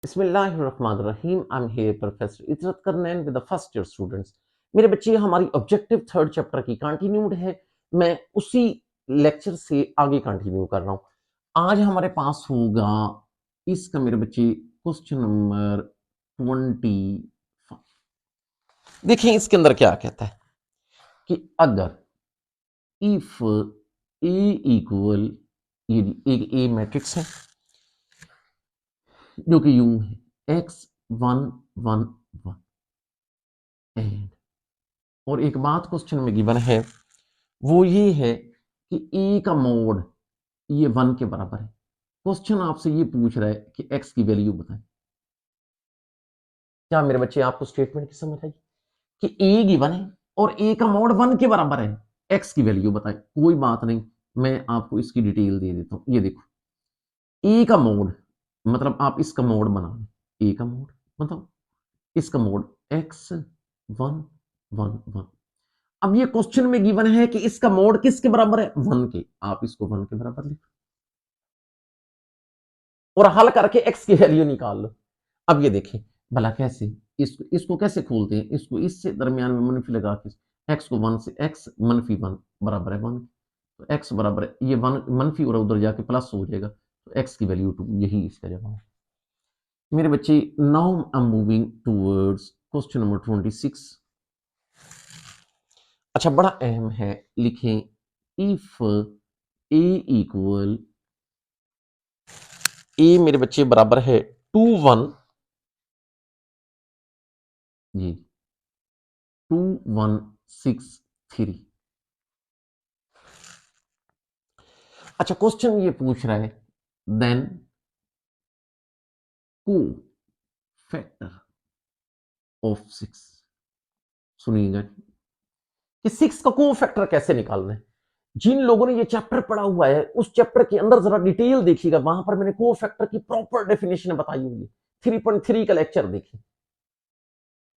बिस्मिल्लाहिर्रहमानिर्रहीम। I am here professor Izrat Qarnain with the first year students. मेरे बच्चे, हमारी ऑब्जेक्टिव थर्ड चैप्टर की कंटिन्यूड है। मैं उसी लेक्चर से आगे कंटिन्यू कर रहा हूँ। आज हमारे पास होगा इसका मेरे बच्चे क्वेश्चन नंबर 20। देखिए इसके अंदर क्या कहता है कि अगर इफ ए इक्वल, ये एक ए मैट्रिक्स है जो कि यूं है x 1 1 1 एंड, और एक बात क्वेश्चन में गिवन है वो ये है कि ए का मोड ये 1 के बराबर है। क्वेश्चन आपसे ये पूछ रहा है कि x की वैल्यू बताएं। क्या मेरे बच्चे आपको स्टेटमेंट की समझ आई कि ए गिवन है और ए का मोड 1 के बराबर है, x की वैल्यू बताएं। कोई बात नहीं, मैं आपको इसकी डिटेल दे देता हूं। ये देखो, ए का मोड मतलब आप इसका मोड बना लें। ए का मोड मतलब इसका मोड x 1 1 1। अब ये क्वेश्चन में गिवन है कि इसका मोड किसके बराबर है, 1 के। आप इसको 1 के बराबर लिखो और हल करके x की वैल्यू निकाल लो। अब ये देखिए भला कैसे, इसको कैसे खोलते हैं, इसको इससे दरमियान में मनफी लगा के x को 1 से, x मनफी 1 बराबर है 1, तो x बराबर है ये 1 मनफी और उधर जाके प्लस हो जाएगा, तो x की वैल्यू 2। यही इसका जवाब है मेरे बच्चे। Now I am moving towards question number 26। अच्छा, बड़ा अहम है, लिखें इफ ए इक्वल, ए मेरे बच्चे बराबर है 2 1 जी 2 1 6 3। अच्छा, क्वेश्चन ये पूछ रहा है देन को फैक्टर ऑफ 6। सुनिएगा कि 6 का को फैक्टर कैसे निकालना है। जिन लोगों ने ये चैप्टर पढ़ा हुआ है उस चैप्टर के अंदर जरा डिटेल देखिएगा, वहां पर मैंने को फैक्टर की प्रॉपर डेफिनेशन बताई हुई है। 3.3 का लेक्चर देखिए,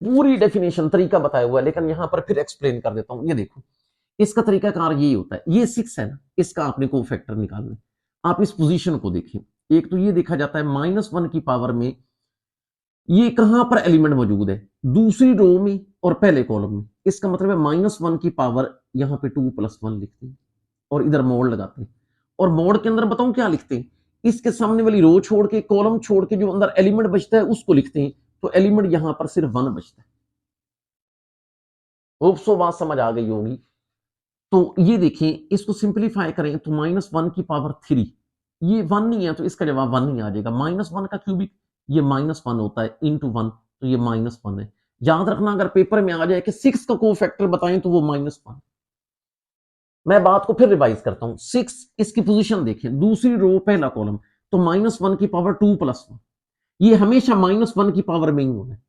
पूरी डेफिनेशन तरीका बताया हुआ है, लेकिन यहां पर फिर एक्सप्लेन कर देता हूं। ये देखो, इसका तरीका कार यही होता है, ये 6 है ना, इसका आपने को फैक्टर निकालना है। आप इस पोजीशन को देखिए, एक तो ये देखा जाता है -1 की पावर में ये कहां पर एलिमेंट मौजूद है, दूसरी रो में और पहले कॉलम में। इसका मतलब है -1 की पावर यहां पे 2 + 1 लिखते हैं और इधर मोड लगाते हैं। और मोड के अंदर बताऊं क्या लिखते हैं, इसके सामने वाली रो छोड़ के, कॉलम छोड़ के जो अंदर एलिमेंट बचता है उसको लिखते हैं। तो एलिमेंट यहां पर सिर्फ 1 बचता है। होप सो बात समझ आ गई होगी। तो ये देखिए, इसको सिंप्लीफाई करें तो -1 की पावर 3, ये 1 नहीं है तो इसका जवाब 1 ही आ जाएगा। -1 का क्यूबिक ये -1 होता है, इंटू 1 तो ये -1 है। याद रखना, अगर पेपर में आ जाए कि 6 का कोफैक्टर बताएं तो वो -1। मैं बात को फिर रिवाइज करता हूं। 6, इसकी पोजीशन देखें, दूसरी रो पहला कॉलम, तो -1 की पावर 2 + 1, ये हमेशा -1 की पावर में ही होना है।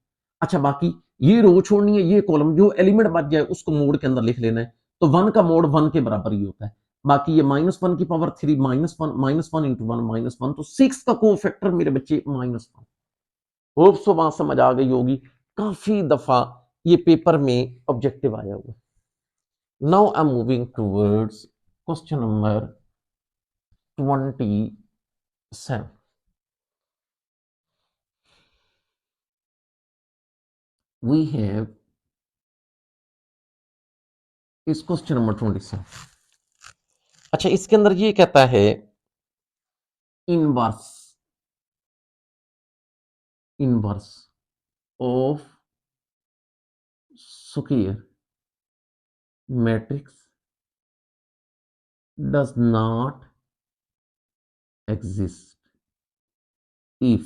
अच्छा, बाकी ये रो छोड़नी है, ये कॉलम, जो एलिमेंट बच जाए उसको मोड के अंदर लिख लेना है। तो 1 का मोड 1 के बराबर ही होता है। बाकी ये -1 की पावर 3 -1 इंटू 1 -1, तो 6 का कोफैक्टर मेरे बच्चे -1। होप सो बात समझ आ गई होगी। काफी दफा ये पेपर में ऑब्जेक्टिव आया हुआ। Now I am moving towards question number 27। We have इस क्वेश्चन नंबर 27। अच्छा, इसके अंदर ये कहता है inverse inverse of square matrix does not exist if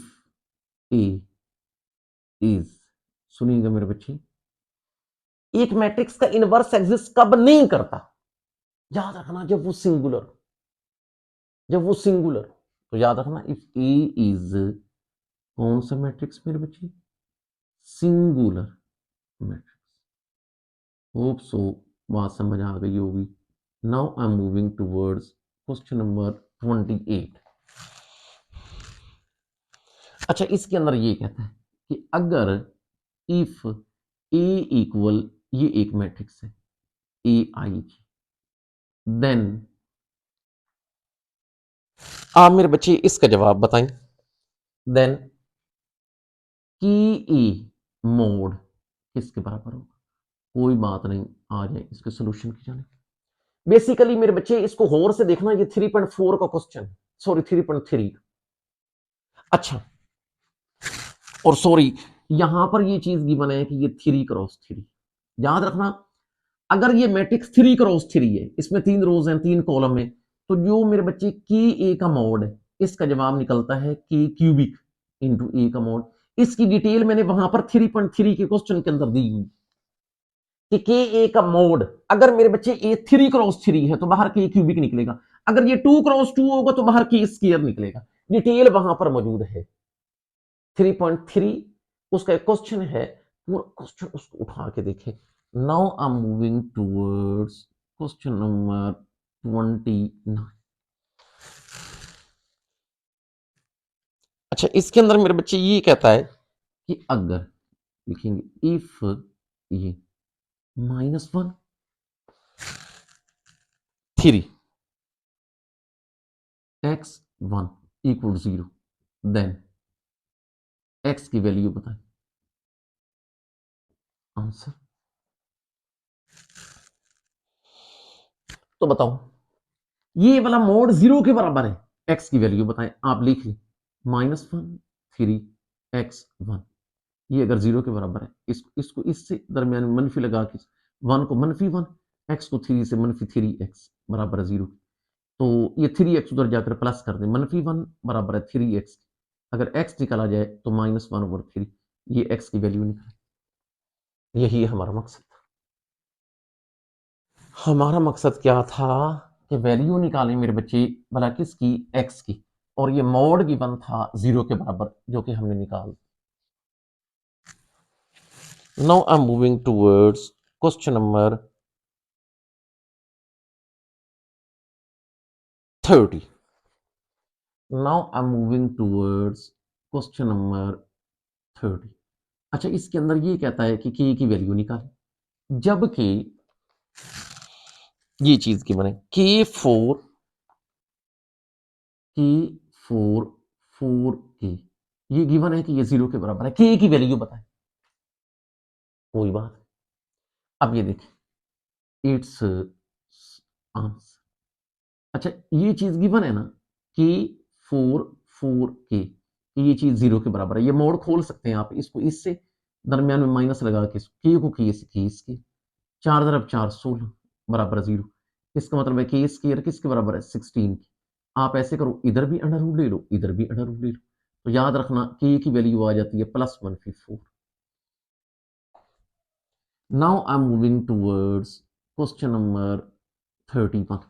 A is, सुनिएगा मेरे बच्चे, एक मैट्रिक्स का इनवर्स एग्जिस्ट कब नहीं करता, याद रखना, जब वो सिंगुलर, तो याद रखना इफ ए इज, कौन सा मैट्रिक्स मेरे बच्चे, सिंगुलर मैट्रिक्स। होप सो बात समझ आ गई होगी। Now I am moving towards question number 28। अच्छा, इसके अंदर ये कहता है कि अगर इफ ए इक्वल, ये एक मैट्रिक्स है ए आई की, देन आप मेरे बच्चे इसका जवाब बताएं। देन कि ए मोड किसके बराबर होगा? कोई बात नहीं, आ जाए इसके सोल्यूशन की जाने। बेसिकली मेरे बच्चे इसको गौर से देखना, ये 3.4 का क्वेश्चन, सॉरी 3.3। अच्छा, और सॉरी यहां पर ये चीज गिवन है कि ये 3 क्रॉस 3। याद रखना, अगर ये मैट्रिक्स 3 क्रॉस 3 है, इसमें 3 रोज हैं 3 कॉलम है, तो जो मेरे बच्चे की ए का मोड है, इसका जवाब निकलता है की क्यूबिक इंटू ए का मोड। इसकी डिटेल मैंने वहां पर 3.3 के क्वेश्चन के अंदर दी हुई कि के ए का मोड, अगर मेरे बच्चे ए 3 क्रॉस 3 है तो बाहर के क्यूबिक निकलेगा, अगर ये 2 क्रॉस 2 होगा तो बाहर के स्क्वायर निकलेगा। डिटेल वहां पर मौजूद है। 3.3 उसका एक क्वेश्चन है, पूरा क्वेश्चन उसको उठा के देखे। Now I am moving towards question number 29। अच्छा, इसके अंदर मेरे बच्चे ये कहता है कि अगर लिखेंगे इफ ये -1 3 x1 इक्वल 0, देन x की वैल्यू बताएं। आंसर तो बताओ, ये वाला मोड 0 के बराबर है, x की वैल्यू बताएं। आप लिख ली -1 3 x1, ये अगर 0 के बराबर है, इसको इससे दरमियान मनफी लगा के 1 को -1, x को 3 से -3x बराबर है 0। तो ये 3x उधर जाकर प्लस कर दे, -1 बराबर है 3x। अगर x निकाला जाए तो -1/3, ये x की वैल्यू निकले। यही है हमारा मकसद। हमारा मकसद क्या था कि वैल्यू निकालें मेरे बच्चे भला किसकी, x की, और ये मोड गिवन था 0 के बराबर, जो कि हमने निकाल। Now I am moving towards question number 30। Now I am moving towards question number 30। अच्छा, इसके अंदर ये कहता है कि k की वैल्यू निकालें, जबकि ये चीज की बने k4 k ये गिवन है कि ये 0 के बराबर है, k की वैल्यू बताएं। कोई बात। अब ये देखिए इट्स आंसर। अच्छा, ये चीज गिवन है ना कि 4 ये चीज 0 के बराबर है, ये मोड खोल सकते हैं आप इसको, इससे दरमियान में माइनस लगा के के को के से के इसके 4 × 4 16 बराबर 0। इसका मतलब है के स्क्वायर किसके बराबर है, 16 की। आप ऐसे करो, इधर भी अंडर रूट ले लो, इधर भी अंडर रूट ले लो, तो याद रखना के की वैल्यू आ जाती है +1/4। Now I am moving towards question number 31।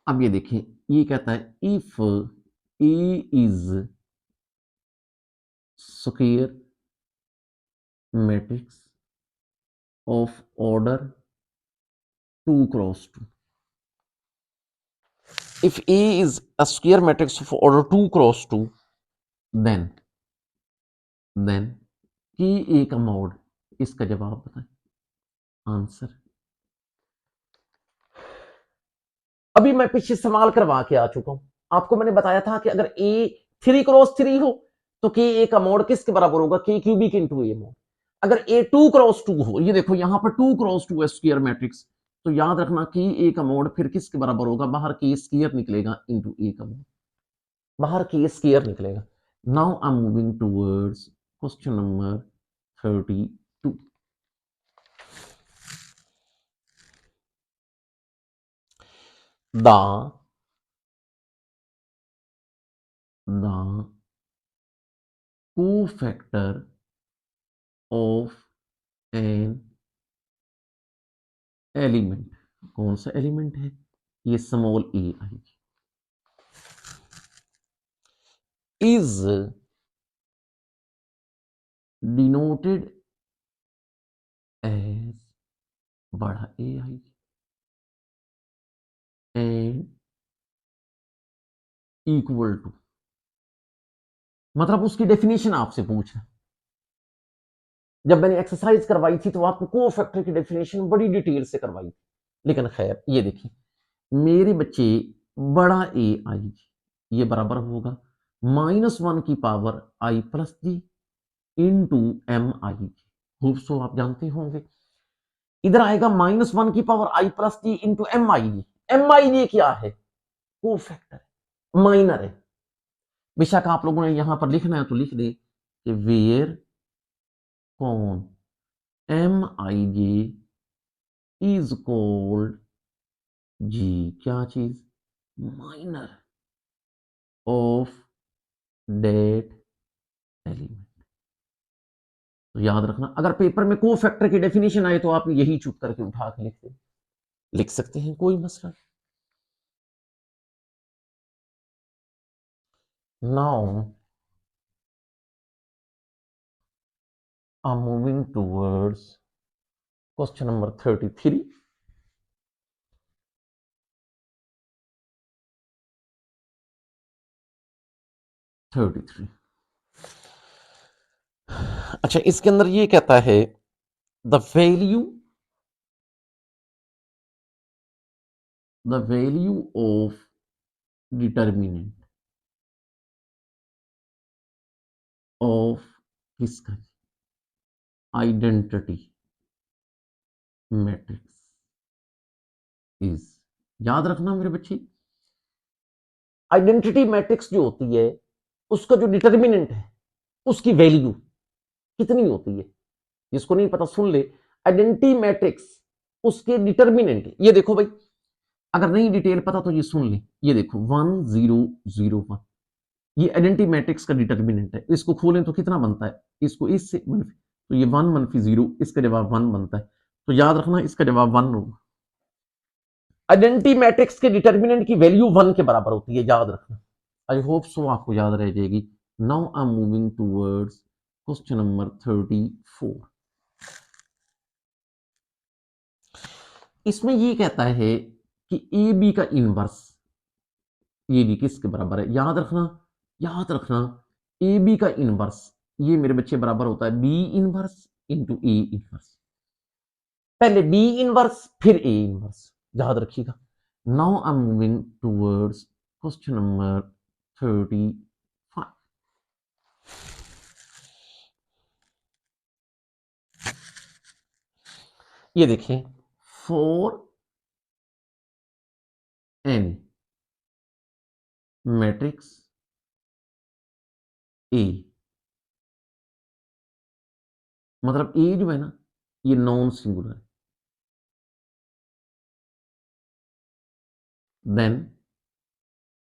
अब ये देखें, ये कहता है if A is square matrix of order 2 × 2, if A is a square matrix of order 2 × 2, then कि A का मोड, इसका जवाब बताएं। आंसर अभी मैं पीछे सवाल करवा के आ चुका हूं, आपको मैंने बताया था कि अगर A 3 × 3 हो तो के ए का मोड किसके बराबर होगा, के क्यूबिक इंटू ए मोड। अगर A 2 × 2 हो, ये देखो यहां पर 2 × 2 है स्क्वायर मैट्रिक्स, तो याद रखना कि ए का मोड फिर किसके बराबर होगा, बाहर के स्क्वायर निकलेगा इंटू ए का मोड, बाहर के स्क्वायर निकलेगा। Now I am moving towards question number 32। the cofactor of an element, कौन सा एलिमेंट है, ये स्मॉल ए आएगी, इज डिनोटेड एज, बड़ा ए आएगी, एंड इक्वल टू, मतलब उसकी डेफिनेशन आपसे पूछा। जब मैंने एक्सरसाइज करवाई थी तो आपको कोफैक्टर की डेफिनेशन बड़ी डिटेल से करवाई थी, लेकिन खैर ये देखिए मेरे बच्चे बड़ा ए आएगी, ये बराबर होगा -1 की power i plus G into M I G. Hope so आप जानते होंगे। इधर आएगा -1 की power i plus G into M I G. M I G क्या है? को फैक्टर, माइनर है। बेशक आप लोगों ने यहां पर लिखना है तो लिख दे कि वेयर कौन M I J is called जी, क्या चीज? Minor of that element. तो याद रखना, अगर पेपर में को फैक्टर की डेफिनेशन आए तो आप यही चुप करके उठा के लिख सकते हैं, कोई मसला नहीं। Now I'm moving towards question number 33. 33। अच्छा, इसके अंदर ये कहता है the value of determinant of किसका? Identity matrix is. याद रखना मेरे बच्चे, आइडेंटिटी मैट्रिक्स जो होती है उसका जो डिटर्मिनेंट है उसकी वैल्यू कितनी होती है? जिसको नहीं पता सुन ले। आइडेंटिटी मैट्रिक्स उसके डिटर्मिनेंट, ये देखो भाई, अगर नहीं डिटेल पता तो ये सुन ले। ये देखो 1001, ये आइडेंटिटी मैट्रिक्स का डिटर्मिनेंट है। इसको खोलें तो कितना बनता है? इसको इससे मनफी, तो ये 1 - 0, इसका जवाब 1 बनता है। तो याद रखना इसका जवाब 1 होगा। आइडेंटिटी मैट्रिक्स के डिटर्मिनेंट की वैल्यू 1 के बराबर होती है, याद रखना। आई होप सो आपको याद रह जाएगी। Now I am moving towards question number 34। इसमें ये कहता है कि ए बी का इनवर्स, ये भी किसके बराबर है? याद रखना ए बी का इनवर्स ये मेरे बच्चे बराबर होता है B inverse into A inverse. पहले बी इनवर्स फिर ए इनवर्स, याद रखिएगा। Now I am moving towards question number 35। ये देखें, फॉर एन मैट्रिक्स ए, मतलब ए जो है ना ये नॉन सिंगुलर है, देन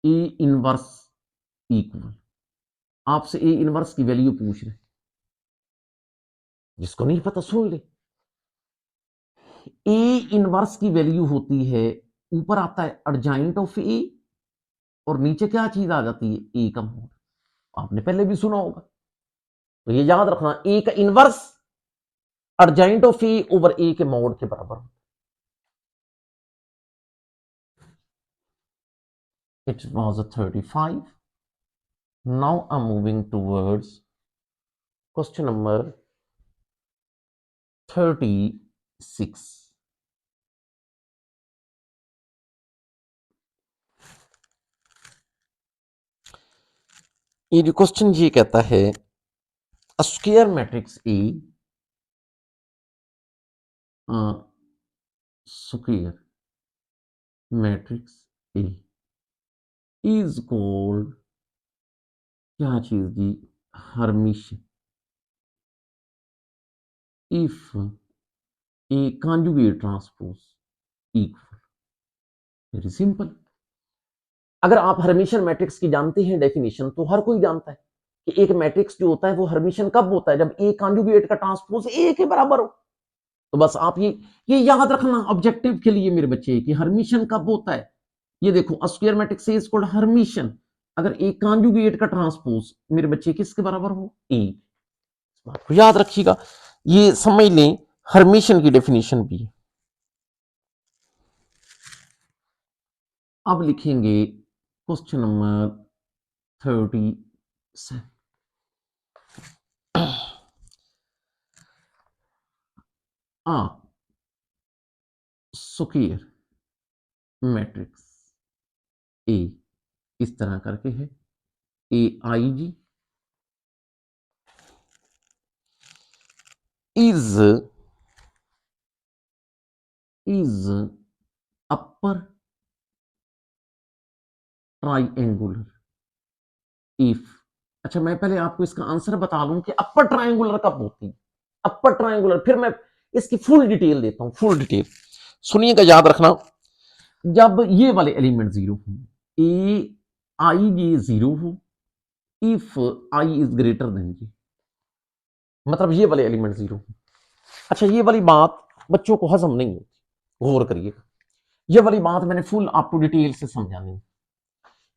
ए इनवर्स इक्वल। आपसे ए इनवर्स की वैल्यू पूछ रहे, जिसको नहीं पता सुन ले। ए इनवर्स की वैल्यू होती है, ऊपर आता है अर्जाइंट ऑफ ए और नीचे क्या चीज आ जाती है? ए का मोड। आपने पहले भी सुना होगा, तो ये याद रखना, ए का inverse adjoint of A over A के मोड के बराबर। It was 35। Now I am moving towards question number 36। ये जो क्वेश्चन ये कहता है square matrix A, square matrix A is called क्या चीज जी? Hermitian if A conjugate transpose equal. Very simple. अगर आप हर्मिशियन मैट्रिक्स की जानते हैं डेफिनेशन, तो हर कोई जानता है कि एक मैट्रिक्स जो होता है वो हर्मिशियन कब होता है? जब ए कॉन्जुगेट का ट्रांसपोज ए के बराबर हो। तो बस आप ये याद रखना ऑब्जेक्टिव के लिए मेरे बच्चे कि हर्मिशियन कब होता है। ये देखो square matrix is called Hermitian अगर ए कॉन्जुगेट का ट्रांसपोज मेरे बच्चे किसके बराबर हो? ए। बात को याद रखिएगा, ये समझ लें हर्मिशियन की डेफिनेशन भी। अब लिखेंगे क्वेश्चन नंबर 37। स्क्वायर मैट्रिक्स ए इस तरह करके है AIG is upper triangular if। अच्छा, मैं पहले आपको इसका आंसर बता लूं कि अपर ट्रायंगुलर कब होती है। अपर ट्रायंगुलर, फिर मैं इसकी फुल डिटेल देता हूं, फुल डिटेल सुनिएगा, याद रखना। जब ये वाले एलिमेंट जीरो हो, AIJ जीरो हो, if I is greater than J, मतलब ये वाले एलिमेंट जीरो हो। अच्छा, ये वाली बात बच्चों को हजम नहीं होती, गौर करिएगा। ये वाली बात मैंने फुल आपको डिटेल से समझानी है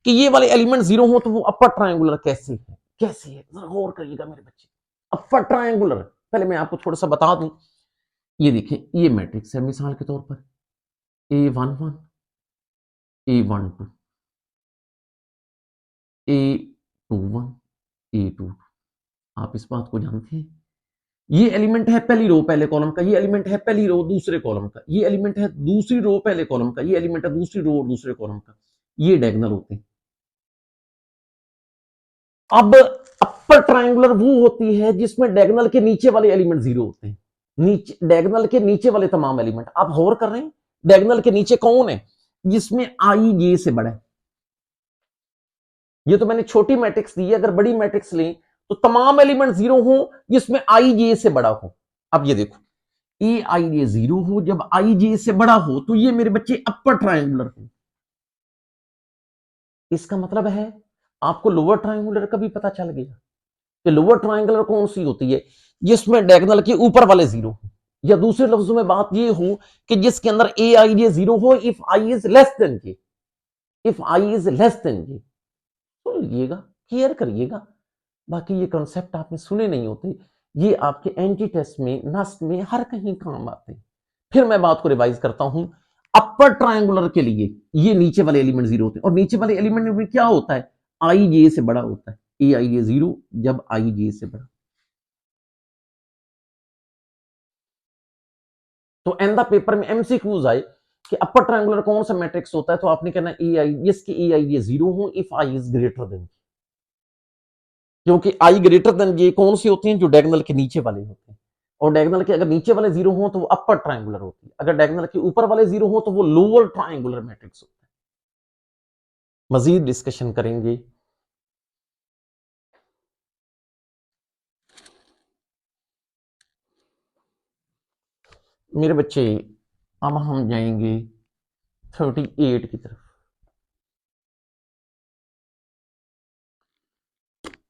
कि ये वाले एलिमेंट जीरो हो तो वो अपर ट्रायंगुलर कैसे है, कैसे है, जरा गौर करिएगा मेरे बच्चे। अपर ट्रायंगुलर पहले मैं आपको थोड़ा सा बता दूं। ये देखें, ये मैट्रिक्स है मिसाल के तौर पर A11, A12, A21, A22। आप इस बात को जानते हैं, ये एलिमेंट है पहली रो पहले कॉलम का, ये एलिमेंट है पहली रो दूसरे कॉलम का, ये एलिमेंट है दूसरी रो पहले कॉलम का, ये एलिमेंट है दूसरी रो और दूसरे कॉलम का। ये डायगोनल होते हैं। अब अपर ट्रायंगुलर वो होती है जिसमें डायगोनल के नीचे वाले एलिमेंट जीरो होते हैं। नीचे डायगोनल के नीचे वाले तमाम एलिमेंट आप गौर कर रहे हैं, डायगोनल के नीचे कौन है जिसमें आई जे से बड़ा है। ये तो मैंने छोटी मैट्रिक्स दी है, अगर बड़ी मैट्रिक्स लें तो तमाम एलिमेंट जीरो हो जिसमें आई जे से बड़ा हो। अब ये देखो, ए आई जे जीरो हो जब आई जे से बड़ा हो तो ये मेरे बच्चे अपर ट्रायंगुलर हो। इसका मतलब है आपको लोअर ट्रायंगुलर का भी पता चल गया कि लोअर ट्रायंगुलर कौन सी होती है जिसमें डायगोनल के ऊपर वाले जीरो हो, या दूसरे लफ्जों में बात ये हो कि जिसके अंदर ए आई जे जीरो हो if I is less than J, if I is less than J. सुन लीजिएगा, केयर करिएगा, बाकी ये कॉन्सेप्ट आपने सुने नहीं होते, ये आपके एंटी टेस्ट में नस्ट में हर कहीं काम आते हैं। फिर मैं बात को रिवाइज करता हूं, अपर ट्रायंगुलर के लिए ये नीचे वाले एलिमेंट जीरो होते हैं, और नीचे वाले एलिमेंट में क्या होता है, आई जे से बड़ा होता है, ए आई जे जीरो जब आई जे से बड़ा। तो एंड द पेपर में एमसीक्यूज आए कि अपर ट्रायंगुलर कौन सा मैट्रिक्स होता है, तो आपने कहना ए आई, जिसकी ए आई जे जीरो हो if I is greater than, क्योंकि आई ग्रेटर देन ये कौन सी होती हैं, जो डायगोनल के नीचे वाले होते हैं, और डायगोनल के अगर नीचे वाले जीरो हो तो वो अपर ट्रायंगुलर होती है, अगर डायगोनल के ऊपर वाले जीरो हो तो वो लोअर ट्रायंगुलर मैट्रिक्स होता है। मजीद डिस्कशन करेंगे। मेरे बच्चे अब हम जाएंगे 38 की तरफ।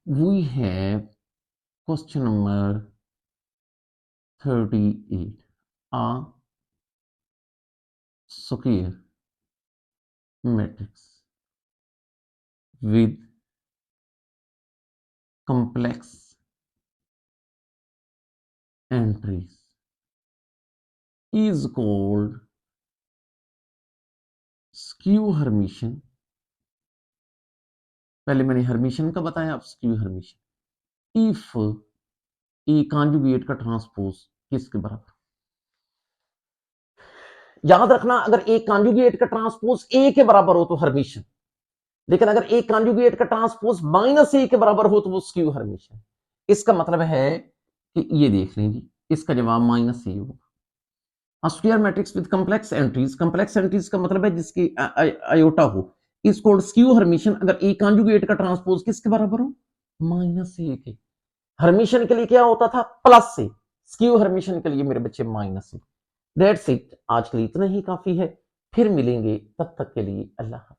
We have question number 38, a square matrix with complex entries is called skew Hermitian। पहले मैंने हर्मिशन का बताया, अब skew Hermitian. If A conjugate का ट्रांसपोज किसके बराबर, याद रखना, अगर ए कॉन्जुगेट का ट्रांसपोज ए के बराबर हो तो हर्मिशन, लेकिन अगर ए कॉन्जुगेट का ट्रांसपोज माइनस ए के बराबर हो तो वो स्क्यू हर्मिशन। इसका मतलब है कि ये देख लीजिए, इसका जवाब माइनस ए होगा। Square matrix with complex entries, complex entries का मतलब है जिसकी आयोटा हो, इज कॉल्ड स्क्यू हर्मिशन अगर ए कॉन्जुगेट का ट्रांसपोज किसके बराबर हो, माइनस ए के। हर्मिशन के लिए क्या होता था, प्लस से, स्क्यू हर्मिशन के लिए मेरे बच्चे माइनस से। दैट्स इट, आज के लिए इतना ही काफी है, फिर मिलेंगे, तब तक के लिए अल्लाह।